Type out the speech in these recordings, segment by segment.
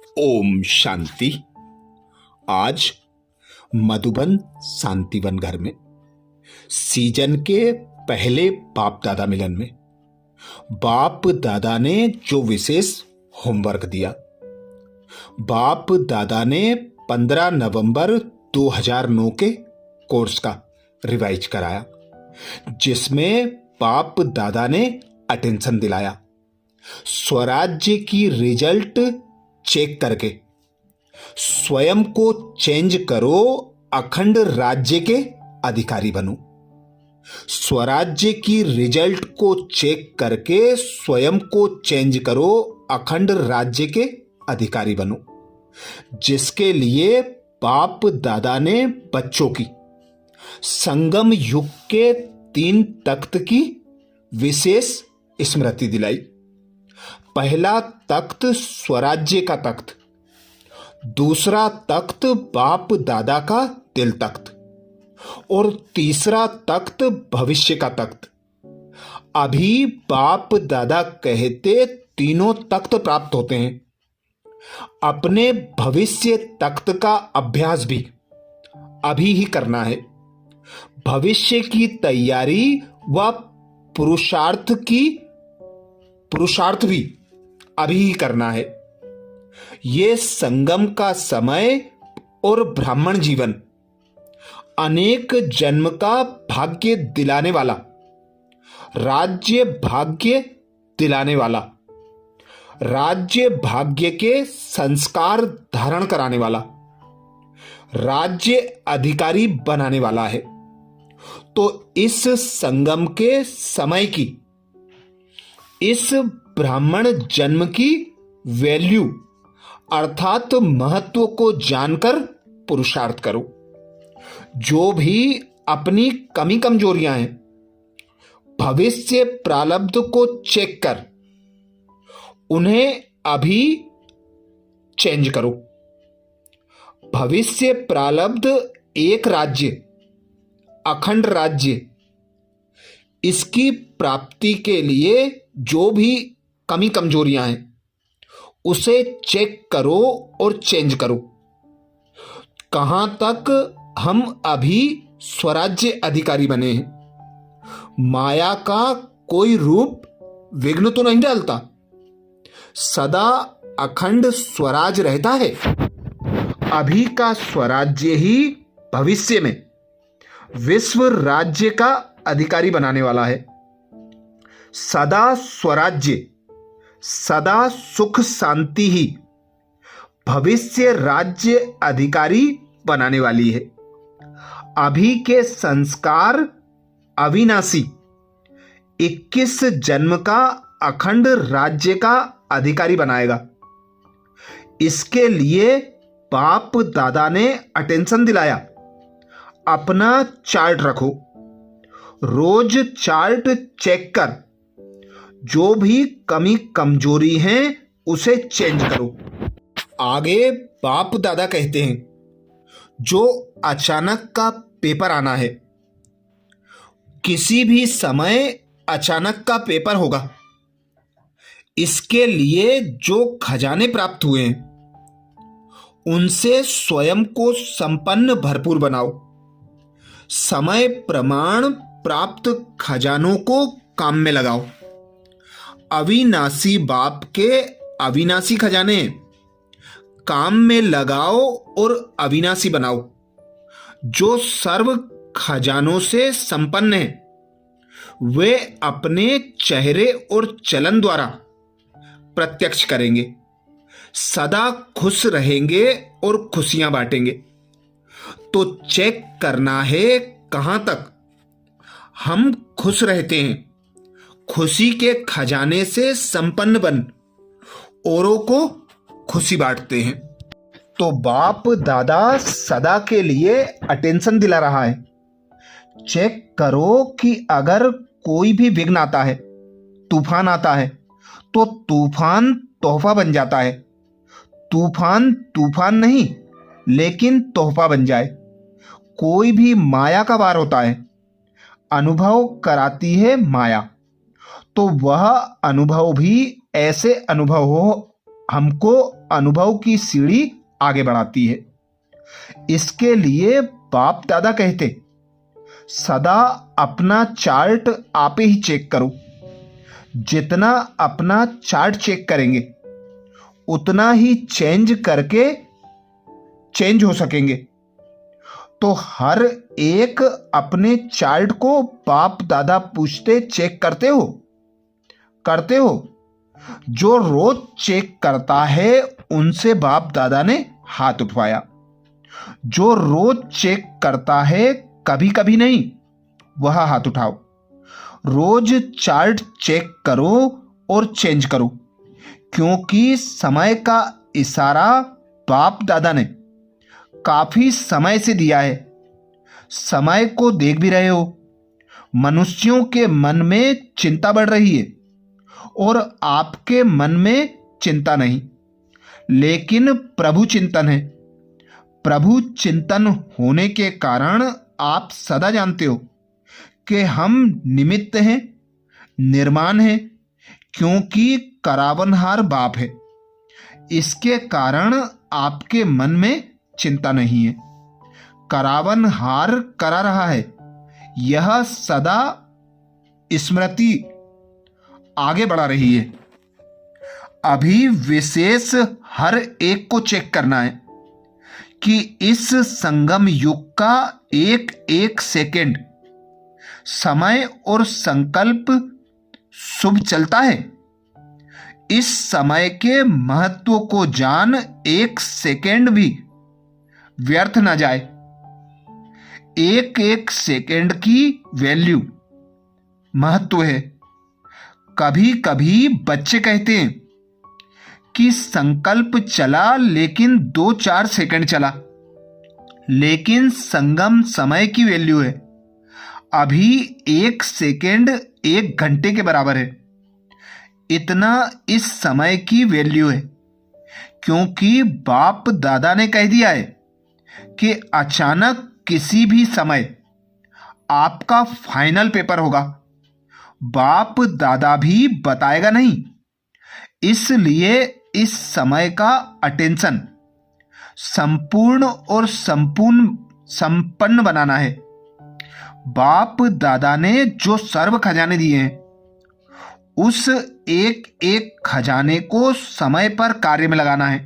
ओम शांति। आज मधुबन शांतिवन घर में सीजन के पहले बाप दादा मिलन में बाप दादा ने जो विशेष होमवर्क दिया, बाप दादा ने 15 नवंबर 2009 के कोर्स का रिवाइज कराया, जिसमें बाप दादा ने अटेंशन दिलाया। स्वराज्य की रिजल्ट चेक करके स्वयं को चेंज करो, अखंड राज्य के अधिकारी बनो। स्वराज्य की रिजल्ट को चेक करके स्वयं को चेंज करो, अखंड राज्य के अधिकारी बनो, जिसके लिए बाप दादा ने बच्चों की संगम युग के 3 तख्त की विशेष स्मृति दिलाई। पहला तख्त स्वराज्य का तख्त, दूसरा तख्त बाप दादा का दिल तख्त और तीसरा तख्त भविष्य का तख्त। अभी बाप दादा कहते तीनों तख्त प्राप्त होते हैं। अपने भविष्य तख्त का अभ्यास भी अभी ही करना है। भविष्य की तैयारी व पुरुषार्थ भी अभी ही करना है। ये संगम का समय और ब्राह्मण जीवन अनेक जन्म का भाग्य दिलाने वाला, राज्य भाग्य दिलाने वाला, राज्य भाग्य के संस्कार धारण कराने वाला, राज्य अधिकारी बनाने वाला है। तो इस संगम के समय की, इस ब्राह्मण जन्म की वैल्यू अर्थात महत्व को जानकर पुरुषार्थ करो। जो भी अपनी कमी कमजोरियां हैं, भविष्य प्रारब्ध को चेक कर उन्हें अभी चेंज करो। भविष्य प्रारब्ध एक राज्य, अखंड राज्य, इसकी प्राप्ति के लिए जो भी कमी कमजोरियां हैं उसे चेक करो और चेंज करो। कहां तक हम अभी स्वराज्य अधिकारी बने हैं। माया का कोई रूप विघ्न तो नहीं डालता, सदा अखंड स्वराज रहता है। अभी का स्वराज्य ही भविष्य में विश्व राज्य का अधिकारी बनाने वाला है। सदा स्वराज्य, सदा सुख शांति ही भविष्य राज्य अधिकारी बनाने वाली है। अभी के संस्कार अविनाशी 21 जन्म का अखंड राज्य का अधिकारी बनाएगा। इसके लिए बाप दादा ने अटेंशन दिलाया। अपना चार्ट रखो, रोज चार्ट चेक कर, जो भी कमी कमजोरी है उसे चेंज करो। आगे बाप दादा कहते हैं, जो अचानक का पेपर आना है, किसी भी समय अचानक का पेपर होगा। इसके लिए जो खजाने प्राप्त हुए हैं उनसे स्वयं को संपन्न भरपूर बनाओ। समय प्रमाण प्राप्त खजानों को काम में लगाओ। अविनाशी बाप के अविनाशी खजाने काम में लगाओ और अविनाशी बनाओ। जो सर्व खजानों से संपन्न है वे अपने चेहरे और चलन द्वारा प्रत्यक्ष करेंगे। सदा खुश रहेंगे और खुशियां बांटेंगे। तो चेक करना है कहां तक हम खुश रहते हैं। खुशी के खजाने से संपन्न बन औरों को खुशी बांटते हैं। तो बाप दादा सदा के लिए अटेंशन दिला रहा है। चेक करो कि अगर कोई भी विघ्न आता है, तूफान आता है, तो तूफान तोहफा बन जाता है। तूफान तूफान नहीं लेकिन तोहफा बन जाए। कोई भी माया का वार होता है, अनुभव कराती है माया। तो वह अनुभव भी ऐसे अनुभव हो हमको अनुभव की सीढ़ी आगे बढ़ाती है। इसके लिए बाप दादा कहते, सदा अपना चार्ट आप ही चेक करो। जितना अपना चार्ट चेक करेंगे उतना ही चेंज हो सकेंगे। तो हर एक अपने चार्ट को बाप दादा पूछते, चेक करते हो? जो रोज चेक करता है उनसे बाप दादा ने हाथ उठवाया। जो रोज चेक करता है, कभी कभी नहीं, वह हाथ उठाओ। रोज चार्ट चेक करो और चेंज करो, क्योंकि समय का इशारा बाप दादा ने काफी समय से दिया है। समय को देख भी रहे हो, मनुष्यों के मन में चिंता बढ़ रही है और आपके मन में चिंता नहीं, लेकिन प्रभु चिंतन है। प्रभु चिंतन होने के कारण आप सदा जानते हो कि हम निमित्त हैं, निर्माण हैं, क्योंकि करावनहार बाप है। इसके कारण आपके मन में चिंता नहीं है। करावनहार करा रहा है, यह सदा स्मृति आगे बढ़ा रही है। अभी विशेष हर एक को चेक करना है कि इस संगम युग का एक एक सेकंड समय और संकल्प शुभ चलता है। इस समय के महत्व को जान, एक सेकंड भी व्यर्थ ना जाए। एक एक सेकंड की वैल्यू, महत्व है। कभी कभी बच्चे कहते हैं कि संकल्प चला लेकिन 2-4 सेकंड चला, लेकिन संगम समय की वैल्यू है। अभी एक सेकंड 1 घंटे के बराबर है। इतना इस समय की वैल्यू है, क्योंकि बाप दादा ने कह दिया है कि अचानक किसी भी समय आपका फाइनल पेपर होगा। बाप दादा भी बताएगा नहीं, इसलिए इस समय का अटेंशन संपूर्ण और संपन्न बनाना है। बाप दादा ने जो सर्व खजाने दिए हैं, उस एक एक खजाने को समय पर कार्य में लगाना है।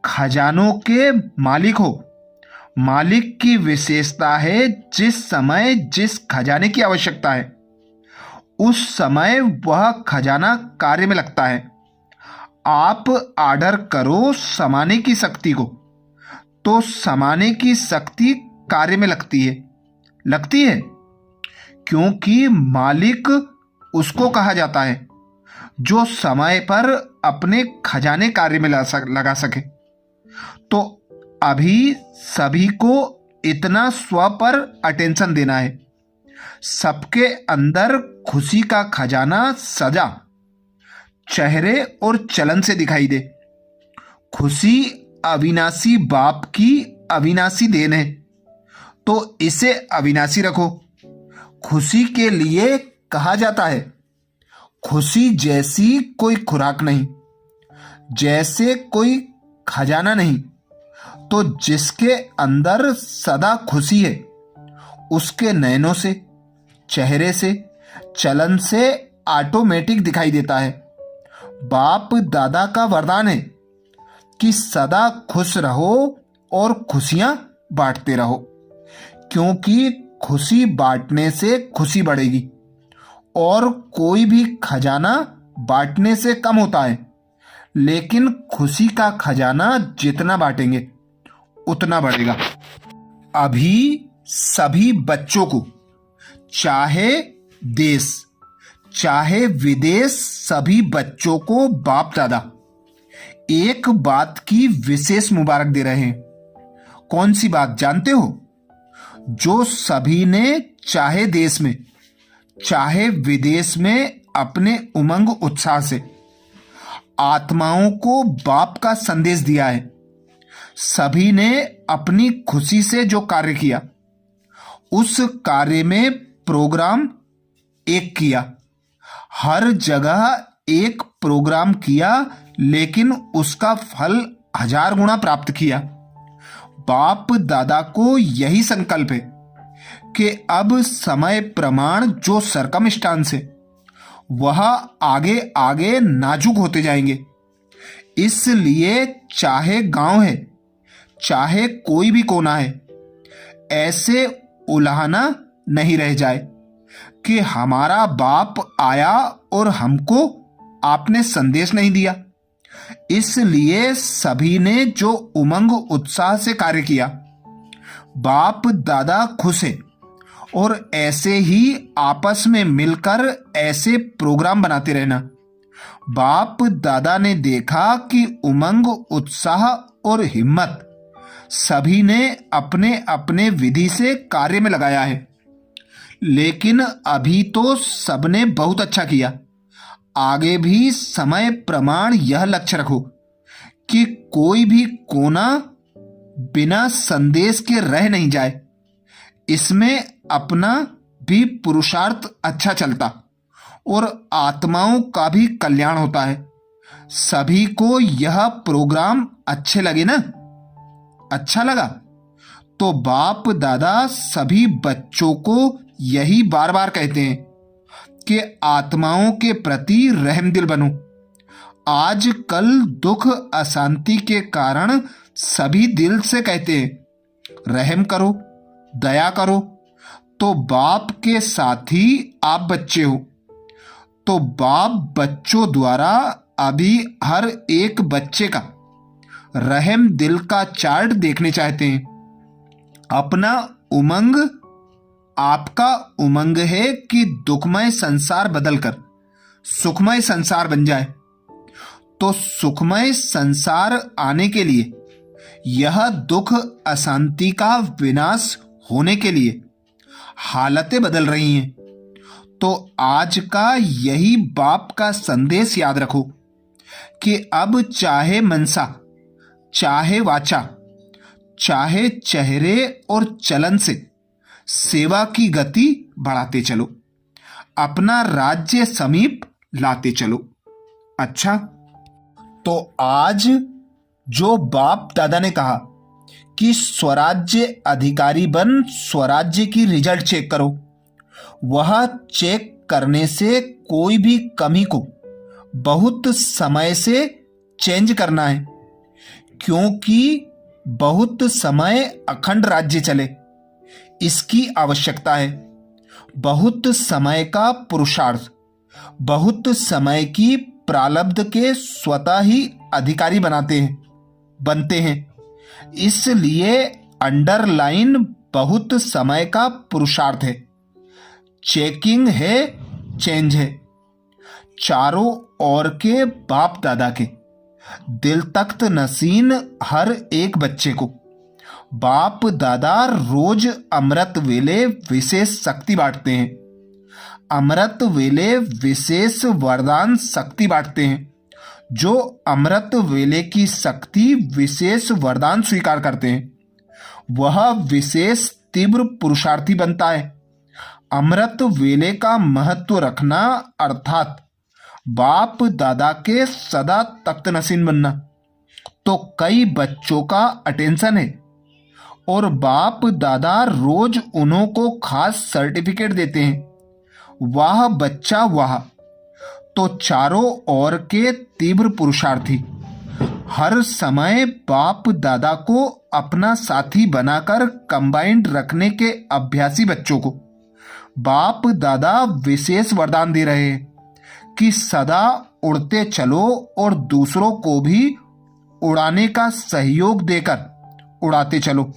खजानों के मालिक हो। मालिक की विशेषता है, जिस समय जिस खजाने की आवश्यकता है उस समय वह खजाना कार्य में लगता है। आप ऑर्डर करो समाने की शक्ति को, तो समाने की शक्ति कार्य में लगती है, क्योंकि मालिक उसको कहा जाता है जो समय पर अपने खजाने कार्य में लगा सके। तो अभी सभी को इतना स्व पर अटेंशन देना है। सबके अंदर खुशी का खजाना सजा, चेहरे और चलन से दिखाई दे। खुशी अविनाशी बाप की अविनाशी देन है, तो इसे अविनाशी रखो। खुशी के लिए कहा जाता है, खुशी जैसी कोई खुराक नहीं, जैसे कोई खजाना नहीं। तो जिसके अंदर सदा खुशी है, उसके नयनों से, चेहरे से, चलन से ऑटोमेटिक दिखाई देता है। बाप दादा का वरदान है कि सदा खुश रहो और खुशियां बांटते रहो, क्योंकि खुशी बांटने से खुशी बढ़ेगी और कोई भी खजाना बांटने से कम होता है, लेकिन खुशी का खजाना जितना बांटेंगे उतना बढ़ेगा। अभी सभी बच्चों को, चाहे देश चाहे विदेश, सभी बच्चों को बाप दादा एक बात की विशेष मुबारक दे रहे हैं। कौन सी बात जानते हो? जो सभी ने चाहे देश में चाहे विदेश में अपने उमंग उत्साह से आत्माओं को बाप का संदेश दिया है, सभी ने अपनी खुशी से जो कार्य किया, उस कार्य में प्रोग्राम एक किया। हर जगह एक प्रोग्राम किया लेकिन उसका फल 1000 गुना प्राप्त किया। बाप दादा को यही संकल्प है कि अब समय प्रमाण जो सरकमस्टांस है वह आगे आगे नाजुक होते जाएंगे। इसलिए चाहे गांव है चाहे कोई भी कोना है, ऐसे उलाहना नहीं रह जाए कि हमारा बाप आया और हमको आपने संदेश नहीं दिया। इसलिए सभी ने जो उमंग उत्साह से कार्य किया, बाप दादा खुश है और ऐसे ही आपस में मिलकर ऐसे प्रोग्राम बनाते रहना। बाप दादा ने देखा कि उमंग उत्साह और हिम्मत सभी ने अपने अपने विधि से कार्य में लगाया है, लेकिन अभी तो सबने बहुत अच्छा किया। आगे भी समय प्रमाण यह लक्ष्य रखो कि कोई भी कोना बिना संदेश के रह नहीं जाए। इसमें अपना भी पुरुषार्थ अच्छा चलता और आत्माओं का भी कल्याण होता है। सभी को यह प्रोग्राम अच्छे लगे ना? अच्छा लगा तो बाप दादा सभी बच्चों को यही बार बार कहते हैं कि आत्माओं के प्रति रहमदिल बनो। आजकल दुख अशांति के कारण सभी दिल से कहते हैं रहम करो, दया करो, तो बाप के साथी आप बच्चे हो। तो बाप बच्चों द्वारा अभी हर एक बच्चे का रहम दिल का चार्ट देखने चाहते हैं। अपना उमंग, आपका उमंग है कि दुखमय संसार बदलकर सुखमय संसार बन जाए। तो सुखमय संसार आने के लिए, यह दुख अशांति का विनाश होने के लिए हालतें बदल रही हैं। तो आज का यही बाप का संदेश याद रखो कि अब चाहे मनसा, चाहे वाचा, चाहे चेहरे और चलन से सेवा की गति बढ़ाते चलो, अपना राज्य समीप लाते चलो। अच्छा, तो आज जो बाप दादा ने कहा कि स्वराज्य अधिकारी बन स्वराज्य की रिजल्ट चेक करो, वह चेक करने से कोई भी कमी को बहुत समय से चेंज करना है, क्योंकि बहुत समय अखंड राज्य चले इसकी आवश्यकता है। बहुत समय का पुरुषार्थ, बहुत समय की प्रारब्ध के स्वतः ही अधिकारी बनते हैं। इसलिए अंडरलाइन बहुत समय का पुरुषार्थ है, चेकिंग है, चेंज है। चारों ओर के बाप दादा के दिल तख्त नसीन हर एक बच्चे को बाप दादा रोज अमृत वेले विशेष शक्ति बांटते हैं। अमृत वेले विशेष वरदान शक्ति बांटते हैं। जो अमृत वेले की शक्ति विशेष वरदान स्वीकार करते हैं वह विशेष तीव्र पुरुषार्थी बनता है। अमृत वेले का महत्व रखना अर्थात बाप दादा के सदा तख्त नसीन बनना। तो कई बच्चों का अटेंशन है और बाप दादा रोज उन्हों को खास सर्टिफिकेट देते हैं। वाह बच्चा वाह। तो चारों ओर के तीव्र पुरुषार्थी हर समय बाप दादा को अपना साथी बनाकर कंबाइंड रखने के अभ्यासी बच्चों को बाप दादा विशेष वरदान दे रहे हैं कि सदा उड़ते चलो और दूसरों को भी उड़ाने का सहयोग देकर उड़ाते चलो।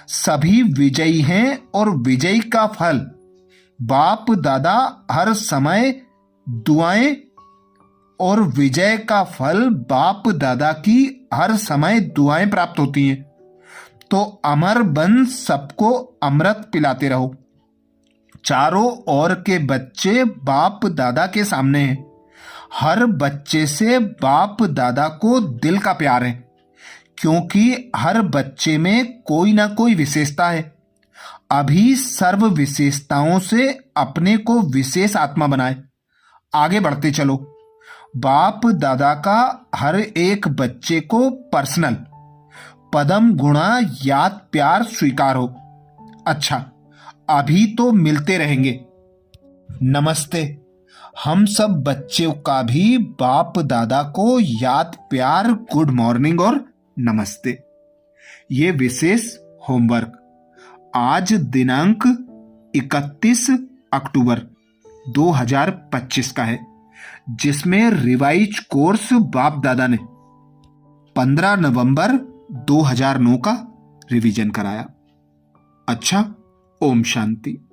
सभी विजयी हैं और विजयी का फल बाप दादा हर समय दुआएं, और विजय का फल बाप दादा की हर समय दुआएं प्राप्त होती हैं। तो अमर बन सबको अमृत पिलाते रहो। चारों ओर के बच्चे बाप दादा के सामने हैं। हर बच्चे से बाप दादा को दिल का प्यार है, क्योंकि हर बच्चे में कोई ना कोई विशेषता है। अभी सर्व विशेषताओं से अपने को विशेष आत्मा बनाए, आगे बढ़ते चलो। बाप दादा का हर एक बच्चे को पर्सनल पदम गुणा याद प्यार स्वीकार हो। अच्छा, अभी तो मिलते रहेंगे। नमस्ते। हम सब बच्चों का भी बाप दादा को याद प्यार गुड मॉर्निंग और नमस्ते। ये विशेष होमवर्क आज दिनांक 31 अक्टूबर 2025 का है, जिसमें रिवाइज कोर्स बाप दादा ने 15 नवंबर 2009 का रिवीजन कराया। अच्छा, ओम शांति।